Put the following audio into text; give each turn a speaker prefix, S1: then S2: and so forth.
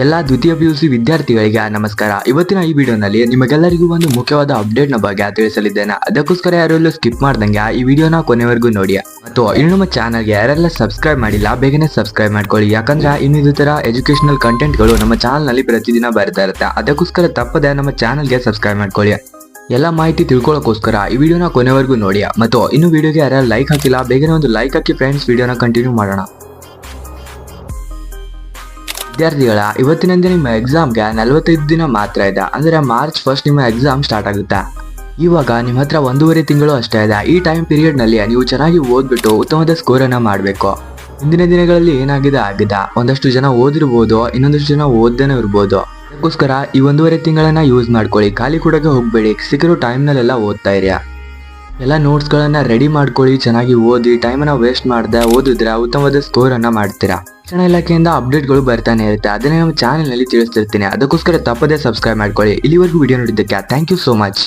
S1: ಎಲ್ಲ ದ್ವಿತೀಯ PUC ವಿದ್ಯಾರ್ಥಿಗಳಿಗೆ ನಮಸ್ಕಾರ. ಇವತ್ತಿನ ಈ ವಿಡಿಯೋನಲ್ಲಿ ನಿಮಗೆಲ್ಲರಿಗೂ ಒಂದು ಮುಖ್ಯವಾದ ಅಪ್ಡೇಟ್ ನ ಬಗ್ಗೆ ತಿಳಿಸಲಿದ್ದೇನೆ. ಅದಕ್ಕೋಸ್ಕರ ಯಾರೆಲ್ಲೂ ಸ್ಕಿಪ್ ಮಾಡ್ದಂಗೆ ಈ ವಿಡಿಯೋನ ಕೊನೆವರೆಗೂ ನೋಡಿ. ಮತ್ತು ಇನ್ನು ನಮ್ಮ ಚಾನಲ್ಗೆ ಯಾರೆಲ್ಲ ಸಬ್ಸ್ಕ್ರೈಬ್ ಮಾಡಿಲ್ಲ ಬೇಗನೆ ಸಬ್ಸ್ಕ್ರೈಬ್ ಮಾಡ್ಕೊಳ್ಳಿ. ಯಾಕಂದ್ರೆ ಇನ್ನು ಇದೇ ತರ ಎಜುಕೇಶನಲ್ ಕಂಟೆಂಟ್ಗಳು ನಮ್ಮ ಚಾನಲ್ ನಲ್ಲಿ ಪ್ರತಿದಿನ ಬರ್ತಾ ಇರುತ್ತೆ. ಅದಕ್ಕೋಸ್ಕರ ತಪ್ಪದೆ ನಮ್ಮ ಚಾನಲ್ಗೆ ಸಬ್ಸ್ಕ್ರೈಬ್ ಮಾಡ್ಕೊಳ್ಳಿ. ಎಲ್ಲ ಮಾಹಿತಿ ತಿಳ್ಕೊಳ್ಳೋಕೋಸ್ಕರ ಈ ವಿಡಿಯೋನ ಕೊನೆವರೆಗೂ ನೋಡಿ. ಮತ್ತು ಇನ್ನು ವಿಡಿಯೋಗೆ ಯಾರು ಲೈಕ್ ಹಾಕಿಲ್ಲ ಬೇಗನೆ ಒಂದು ಲೈಕ್ ಹಾಕಿ ಫ್ರೆಂಡ್ಸ್. ವಿಡಿಯೋನ ಕಂಟಿನ್ಯೂ ಮಾಡೋಣ. ವಿದ್ಯಾರ್ಥಿಗಳ ಇವತ್ತಿನಿಂದ ನಿಮ್ಮ ಎಕ್ಸಾಮ್ಗೆ 45 ದಿನ ಮಾತ್ರ ಇದೆ. ಅಂದರೆ ಮಾರ್ಚ್ 1 ನಿಮ್ಮ ಎಕ್ಸಾಮ್ ಸ್ಟಾರ್ಟ್ ಆಗುತ್ತೆ. ಇವಾಗ ನಿಮ್ಮ ಹತ್ರ 1.5 ತಿಂಗಳು ಅಷ್ಟೇ ಇದೆ. ಈ ಟೈಮ್ ಪೀರಿಯಡ್ ನಲ್ಲಿ ನೀವು ಚೆನ್ನಾಗಿ ಓದ್ಬಿಟ್ಟು ಉತ್ತಮವಾದ ಸ್ಕೋರ್ ಅನ್ನ ಮಾಡಬೇಕು. ಹಿಂದಿನ ದಿನಗಳಲ್ಲಿ ಆಗಿದೆ. ಒಂದಷ್ಟು ಜನ ಓದಿರ್ಬೋದು, ಇನ್ನೊಂದಷ್ಟು ಜನ ಓದ್ದೇನೆ ಇರ್ಬೋದು. ಅದಕ್ಕೋಸ್ಕರ ಈ 1.5 ತಿಂಗಳನ್ನ ಯೂಸ್ ಮಾಡ್ಕೊಳ್ಳಿ. ಖಾಲಿ ಕೂಡಕ್ಕೆ ಹೋಗ್ಬೇಡಿ. ಸಿಕ್ಕಿರೋ ಟೈಮ್ ನಲ್ಲೆಲ್ಲ ಓದ್ತಾ ಇರಿ. ಎಲ್ಲ ನೋಟ್ಸ್ ಗಳನ್ನ ರೆಡಿ ಮಾಡ್ಕೊಳ್ಳಿ. ಚೆನ್ನಾಗಿ ಓದಿ, ಟೈಮನ್ನ ವೇಸ್ಟ್ ಮಾಡದೆ ಓದಿದ್ರೆ ಉತ್ತಮವಾದ ಸ್ಕೋರ್ ಅನ್ನ ಮಾಡ್ತೀರಾ. ಶಿಕ್ಷಣ ಇಲಾಖೆಯಿಂದ ಅಪ್ಡೇಟ್ಗಳು ಬರ್ತಾನೆ ಇರುತ್ತೆ. ಅದನ್ನೇ ನಮ್ಮ ಚಾನೆಲ್ ನಲ್ಲಿ ತಿಳಿಸ್ತಿರ್ತೀನಿ. ಅದಕ್ಕೋಸ್ಕರ ತಪ್ಪದೇ ಸಬ್ಸ್ಕ್ರೈಬ್ ಮಾಡ್ಕೊಳ್ಳಿ. ಇಲ್ಲಿವರೆಗೂ ವಿಡಿಯೋ ನೋಡಿದ್ದಕ್ಕೆ ಥ್ಯಾಂಕ್ ಯು ಸೋ ಮಚ್.